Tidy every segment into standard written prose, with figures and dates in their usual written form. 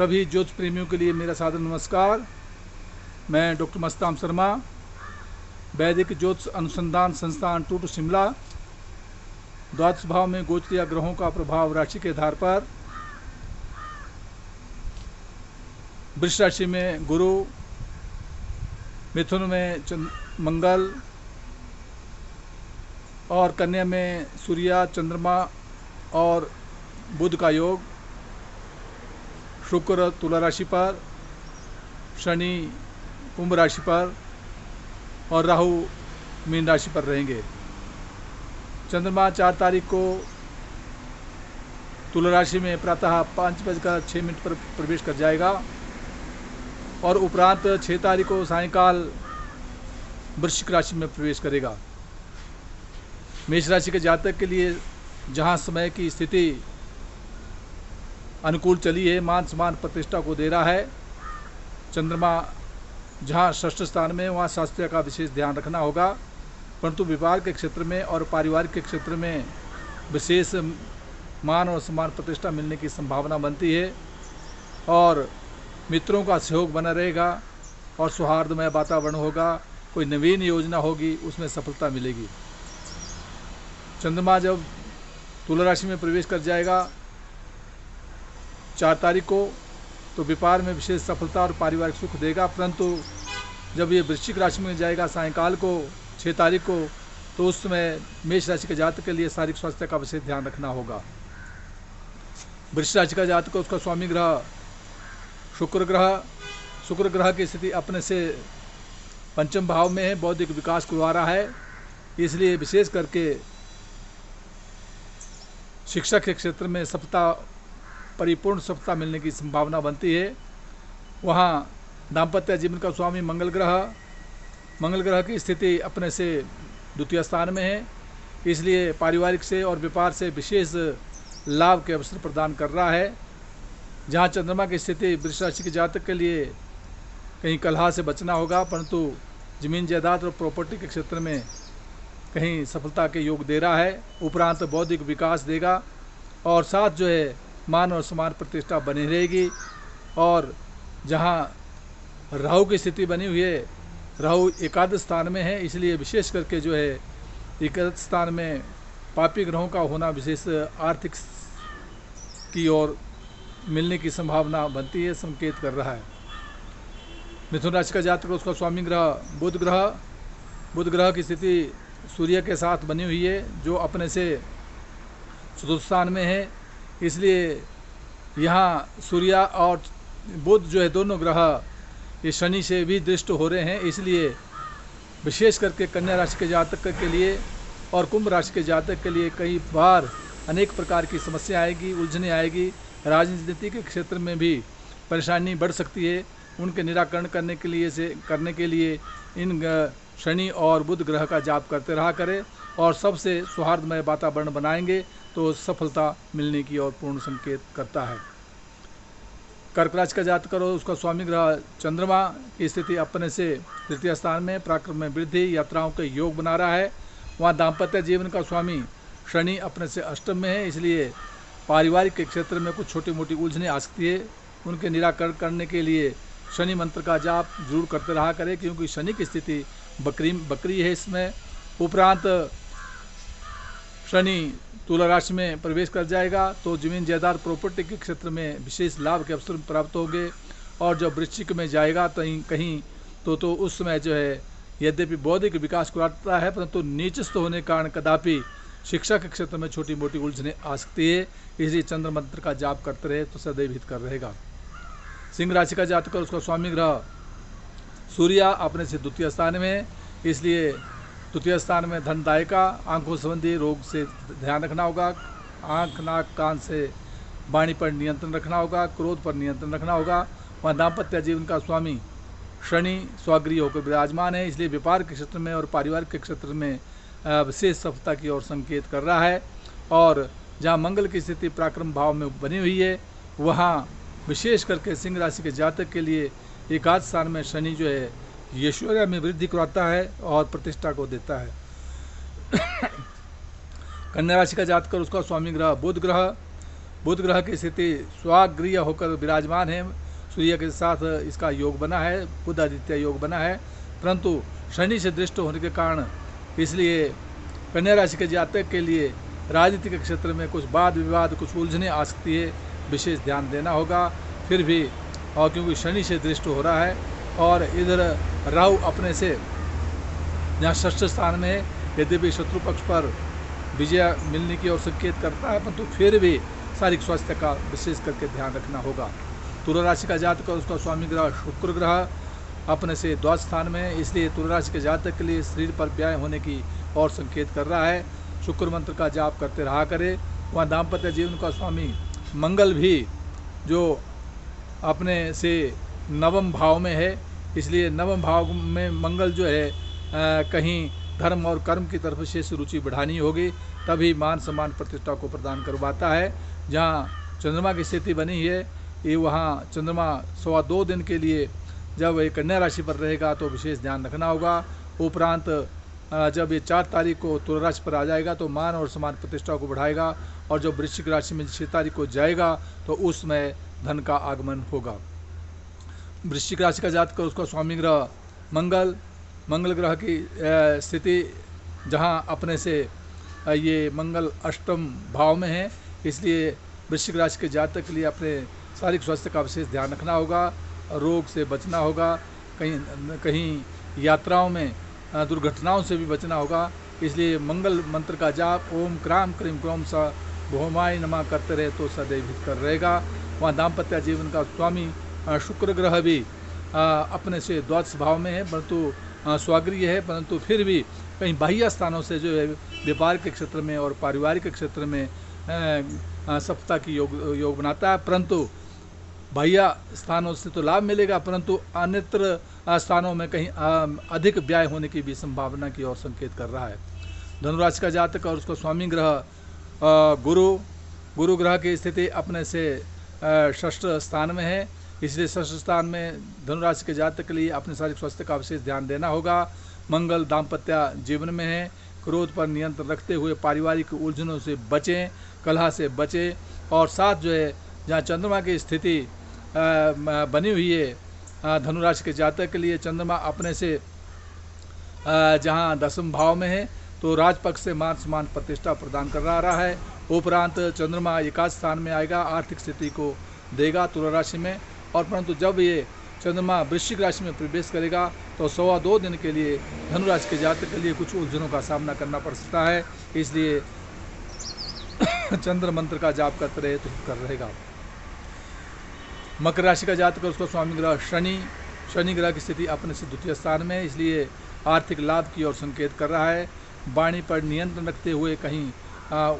सभी ज्योतिष प्रेमियों के लिए मेरा सादर नमस्कार। मैं डॉक्टर मस्ताम शर्मा, वैदिक ज्योतिष अनुसंधान संस्थान टूटू शिमला। द्वादश भाव में गोचरीय ग्रहों का प्रभाव राशि के आधार पर वृष राशि में गुरु, मिथुन में मंगल और कन्या में सूर्य, चंद्रमा और बुध का योग, शुक्र तुला राशि पर, शनि कुंभ राशि पर और राहु मीन राशि पर रहेंगे। चंद्रमा 4 तारीख को तुला राशि में प्रातः 5:06 पर प्रवेश कर जाएगा और उपरांत 6 तारीख को सायंकाल वृश्चिक राशि में प्रवेश करेगा। मेष राशि के जातक के लिए जहां समय की स्थिति अनुकूल चली है, मान सम्मान प्रतिष्ठा को दे रहा है। चंद्रमा जहां षष्ठ स्थान में, वहां स्वास्थ्य का विशेष ध्यान रखना होगा, परंतु व्यापार के क्षेत्र में और पारिवारिक के क्षेत्र में विशेष मान और सम्मान प्रतिष्ठा मिलने की संभावना बनती है और मित्रों का सहयोग बना रहेगा और सौहार्दमय वातावरण होगा। कोई नवीन योजना होगी, उसमें सफलता मिलेगी। चंद्रमा जब तुला राशि में प्रवेश कर जाएगा 4 तारीख को, तो व्यापार में विशेष सफलता और पारिवारिक सुख देगा, परंतु जब ये वृश्चिक राशि में जाएगा सायंकाल को 6 तारीख को, तो उस समय मेष राशि के जातक के लिए शारीरिक स्वास्थ्य का विशेष ध्यान रखना होगा। वृश्चिक राशि का जातक को उसका स्वामी ग्रह शुक्र ग्रह की स्थिति अपने से पंचम भाव में है, बौद्धिक विकास करवा रहा है। इसलिए विशेष करके शिक्षा के क्षेत्र में परिपूर्ण सफलता मिलने की संभावना बनती है। वहाँ दाम्पत्य जीवन का स्वामी मंगल ग्रह की स्थिति अपने से द्वितीय स्थान में है, इसलिए पारिवारिक से और व्यापार से विशेष लाभ के अवसर प्रदान कर रहा है। जहाँ चंद्रमा की स्थिति वृष राशि के जातक के लिए कहीं कलह से बचना होगा, परंतु जमीन जायदाद और प्रॉपर्टी के क्षेत्र में कहीं सफलता के योग दे रहा है। उपरांत बौद्धिक विकास देगा और साथ जो है मान और सम्मान प्रतिष्ठा बनी रहेगी। और जहाँ राहु की स्थिति बनी हुई है, राहु एकादश स्थान में है, इसलिए विशेष करके जो है एकादश स्थान में पापी ग्रहों का होना विशेष आर्थिक की ओर मिलने की संभावना बनती है, संकेत कर रहा है। मिथुन राशि का जातक उसका स्वामी ग्रह बुध ग्रह की स्थिति सूर्य के साथ बनी हुई है, जो अपने से चतुर्थ स्थान में है। इसलिए यहाँ सूर्य और बुध जो है दोनों ग्रह ये शनि से भी दृष्ट हो रहे हैं, इसलिए विशेष करके कन्या राशि के जातक के लिए और कुंभ राशि के जातक के लिए कई बार अनेक प्रकार की समस्या आएगी, उलझने आएगी। राजनीति के क्षेत्र में भी परेशानी बढ़ सकती है। उनके निराकरण करने के लिए इन शनि और बुध ग्रह का जाप करते रहा करें और सबसे सौहार्दमय वातावरण बनाएंगे तो सफलता मिलने की ओर पूर्ण संकेत करता है। कर्क राशि का जातक करो उसका स्वामी ग्रह चंद्रमा की स्थिति अपने से तृतीय स्थान में पराक्रम में वृद्धि, यात्राओं के योग बना रहा है। वहाँ दाम्पत्य जीवन का स्वामी शनि अपने से अष्टम में है, इसलिए पारिवारिक के क्षेत्र में कुछ छोटी मोटी उलझने आ सकती है। उनके निराकरण करने के लिए शनि मंत्र का जाप जरूर करते रहा करें, क्योंकि शनि की स्थिति बकरी है इसमें। उपरांत शनि तुला राशि में प्रवेश कर जाएगा तो जमीन जायदाद प्रॉपर्टी के क्षेत्र में विशेष लाभ के अवसर प्राप्त होंगे। और जब वृश्चिक में जाएगा कहीं तो उस समय जो है यद्यपि बौद्धिक विकास कराता है, परंतु नीचस्थ होने के कारण कदापि शिक्षा के क्षेत्र में छोटी मोटी उलझने आ सकती है। इसलिए चंद्र मंत्र का जाप करते रहे तो सदैव हित कर रहेगा। सिंह राशि का जातक उसका स्वामी ग्रह सूर्य अपने से द्वितीय स्थान में है, इसलिए द्वितीय स्थान में धनदायिका, आंखों संबंधी रोग से ध्यान रखना होगा। आंख, नाक, कान से वाणी पर नियंत्रण रखना होगा, क्रोध पर नियंत्रण रखना होगा। वहाँ दाम्पत्य जीवन का स्वामी शनि स्वगृह होकर विराजमान है, इसलिए व्यापार के क्षेत्र में और पारिवारिक के क्षेत्र में विशेष सफलता की ओर संकेत कर रहा है। और जहाँ मंगल की स्थिति पराक्रम भाव में बनी हुई है, वहाँ विशेष करके सिंह राशि के जातक के लिए एकादश स्थान में शनि जो है ऐश्वर्य में वृद्धि कराता है और प्रतिष्ठा को देता है। कन्या राशि का जातक उसका स्वामी ग्रह बुध ग्रह बुध ग्रह की स्थिति स्वागृह होकर विराजमान है, सूर्य के साथ इसका योग बना है, बुध आदित्य योग बना है, परंतु शनि से दृष्ट होने के कारण इसलिए कन्या राशि के जातक के लिए राजनीतिक क्षेत्र में कुछ वाद विवाद, कुछ उलझने आ सकती है, विशेष ध्यान देना होगा। फिर भी और क्योंकि शनि से दृष्ट हो रहा है और इधर राहु अपने से जहाँ षष्ठ स्थान में है, यद्यपि शत्रु पक्ष पर विजय मिलने की ओर संकेत करता है, परंतु फिर भी शारीरिक स्वास्थ्य का विशेष करके ध्यान रखना होगा। तुला राशि का जातक और उसका स्वामी ग्रह शुक्र ग्रह अपने से द्वादश स्थान में है, इसलिए तुला राशि के जातक के लिए शरीर पर व्याय होने की और संकेत कर रहा है। शुक्र मंत्र का जाप करते रहा करे। वहाँ दाम्पत्य जीवन का स्वामी मंगल भी जो अपने से नवम भाव में है, इसलिए नवम भाव में मंगल जो है कहीं धर्म और कर्म की तरफ विशेष रुचि बढ़ानी होगी, तभी मान सम्मान प्रतिष्ठा को प्रदान करवाता है। जहाँ चंद्रमा की स्थिति बनी है, ये वहाँ चंद्रमा 2.25 दिन के लिए जब ये कन्या राशि पर रहेगा तो विशेष ध्यान रखना होगा। उपरांत जब ये 4 तारीख को तुला राशि पर आ जाएगा तो मान और सम्मान प्रतिष्ठा को बढ़ाएगा, और जब वृश्चिक राशि में 6 तारीख को जाएगा तो उसमें धन का आगमन होगा। वृश्चिक राशि का जातक उसका स्वामी ग्रह मंगल ग्रह की स्थिति जहां अपने से ये मंगल अष्टम भाव में है, इसलिए वृश्चिक राशि के जातक के लिए अपने शारीरिक स्वास्थ्य का विशेष ध्यान रखना होगा, रोग से बचना होगा, कहीं यात्राओं में दुर्घटनाओं से भी बचना होगा। इसलिए मंगल मंत्र का जाप ओम क्राम क्रीम क्रोम सा भौमाय नमः करते रहे तो सदैव हितकर रहेगा। वहाँ दाम्पत्य जीवन का स्वामी शुक्र ग्रह भी अपने से द्वादश भाव में है, परंतु स्वागृह है, परंतु फिर भी कहीं बाह्य स्थानों से जो है व्यापार के क्षेत्र में और पारिवारिक के क्षेत्र में सफलता की योग बनाता है। परंतु बाह्य स्थानों से तो लाभ मिलेगा, परंतु अन्यत्र स्थानों में कहीं अधिक व्यय होने की भी संभावना की ओर संकेत कर रहा है। धनुराशि का जातक और उसका स्वामी ग्रह गुरु ग्रह की स्थिति अपने से षष्ठ स्थान में है, इसलिए षष्ठ स्थान में धनुराशि के जातक के लिए अपने शारीरिक स्वास्थ्य का विशेष ध्यान देना होगा। मंगल दाम्पत्य जीवन में है, क्रोध पर नियंत्रण रखते हुए पारिवारिक उलझनों से बचें, कलह से बचें, और साथ जो है जहाँ चंद्रमा की स्थिति बनी हुई है धनुराशि के जातक के लिए, चंद्रमा अपने से जहाँ 10वें भाव में है तो राजपक्ष से मान सम्मान प्रतिष्ठा प्रदान कर रहा है। उपरांत चंद्रमा एकादश स्थान में आएगा, आर्थिक स्थिति को देगा तुला राशि में, और परंतु जब ये चंद्रमा वृश्चिक राशि में प्रवेश करेगा तो 2.25 दिन के लिए धनुराशि के जातक के लिए कुछ उलझनों का सामना करना पड़ सकता है, इसलिए चंद्र मंत्र का जाप करते रहे तो कर रहेगा। मकर राशि का जातक उसका स्वामी ग्रह शनि ग्रह की स्थिति अपने से द्वितीय स्थान में है, इसलिए आर्थिक लाभ की ओर संकेत कर रहा है। वाणी पर नियंत्रण रखते हुए कहीं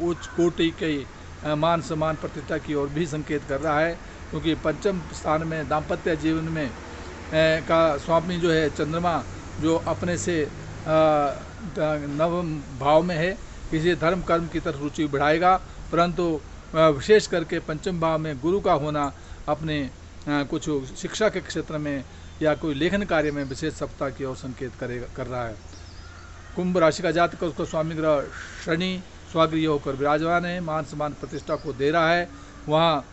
उच्च कोटि के मान सम्मान प्रतिष्ठा की ओर भी संकेत कर रहा है, क्योंकि पंचम स्थान में दाम्पत्य जीवन में का स्वामी जो है चंद्रमा जो अपने से नवम भाव में है, इसलिए धर्म कर्म की तरफ रुचि बढ़ाएगा, परंतु विशेष करके पंचम भाव में गुरु का होना अपने कुछ शिक्षा के क्षेत्र में या कोई लेखन कार्य में विशेष सफलता की ओर संकेत कर रहा है। कुंभ राशि का जातक उसका स्वामी ग्रह शनि स्वागृह होकर विराजमान है, मान सम्मान प्रतिष्ठा को दे रहा है। वहाँ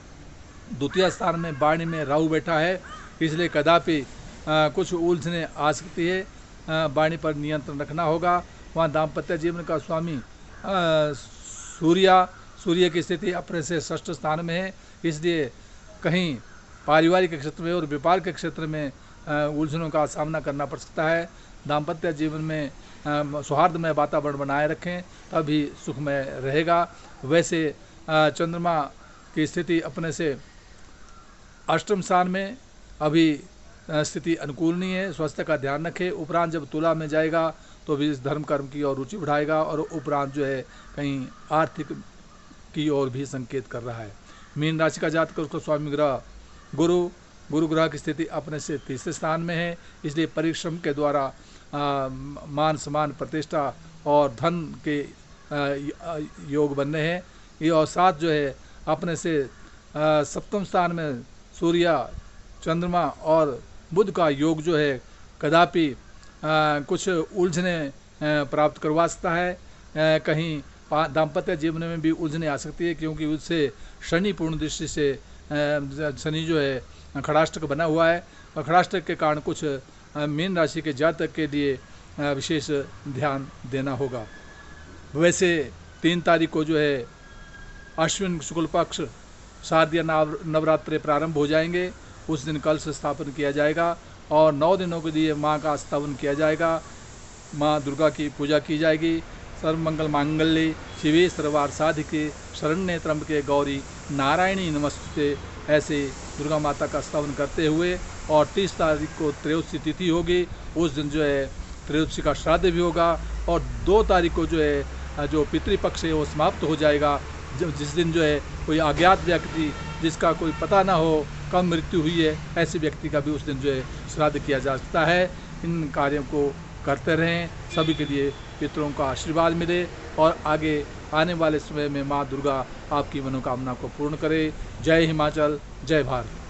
द्वितीय स्थान में वाणी में राहु बैठा है, इसलिए कदापि कुछ उलझने आ सकती है, वाणी पर नियंत्रण रखना होगा। वहाँ दाम्पत्य जीवन का स्वामी सूर्य की स्थिति अपने से षष्ठ स्थान में है, इसलिए कहीं पारिवारिक क्षेत्र में और व्यापार के क्षेत्र में उलझनों का सामना करना पड़ सकता है। दाम्पत्य जीवन में सौहार्दमय वातावरण बनाए रखें, तभी सुखमय रहेगा। वैसे चंद्रमा की स्थिति अपने से अष्टम स्थान में अभी स्थिति अनुकूल नहीं है, स्वास्थ्य का ध्यान रखें। उपरांत जब तुला में जाएगा तो भी इस धर्म कर्म की ओर रुचि बढ़ाएगा, और उपरांत जो है कहीं आर्थिक की ओर भी संकेत कर रहा है। मीन राशि का जातक उसको स्वामी ग्रह गुरु ग्रह की स्थिति अपने से तीसरे स्थान में है, इसलिए परिश्रम के द्वारा मान सम्मान प्रतिष्ठा और धन के योग बन रहे हैं। ये और साथ जो है अपने से सप्तम स्थान में सूर्य चंद्रमा और बुध का योग जो है कदापि कुछ उलझने प्राप्त करवा सकता है, कहीं दाम्पत्य जीवन में भी उलझने आ सकती है, क्योंकि उससे शनि पूर्ण दृष्टि से शनि जो है खड़ाष्टक बना हुआ है, और खड़ाष्टक के कारण कुछ मीन राशि के जातक के लिए विशेष ध्यान देना होगा। वैसे 3 तारीख को जो है अश्विन शुक्ल पक्ष शारदीय नवरात्रे प्रारंभ हो जाएंगे। उस दिन कलश स्थापन किया जाएगा और 9 दिनों के लिए माँ का स्थापन किया जाएगा। माँ दुर्गा की पूजा की जाएगी। सर्वमंगल मांगल्ये शिवे सर्वार्थ साधिके शरण्ये त्र्यंबके गौरी नारायणी नमस्ते, ऐसे दुर्गा माता का स्थापन करते हुए, और 30 तारीख को त्रयोदशी तिथि होगी। उस दिन जो है त्रयोदशी का श्राद्ध भी होगा, और 2 तारीख को जो है जो पितृपक्ष है वो समाप्त हो जाएगा, जिस दिन जो है कोई अज्ञात व्यक्ति जिसका कोई पता ना हो कब मृत्यु हुई है, ऐसे व्यक्ति का भी उस दिन जो है श्राद्ध किया जा सकता है। इन कार्यों को करते रहें, सभी के लिए पितरों का आशीर्वाद मिले, और आगे आने वाले समय में माँ दुर्गा आपकी मनोकामना को पूर्ण करे। जय हिमाचल, जय भारत।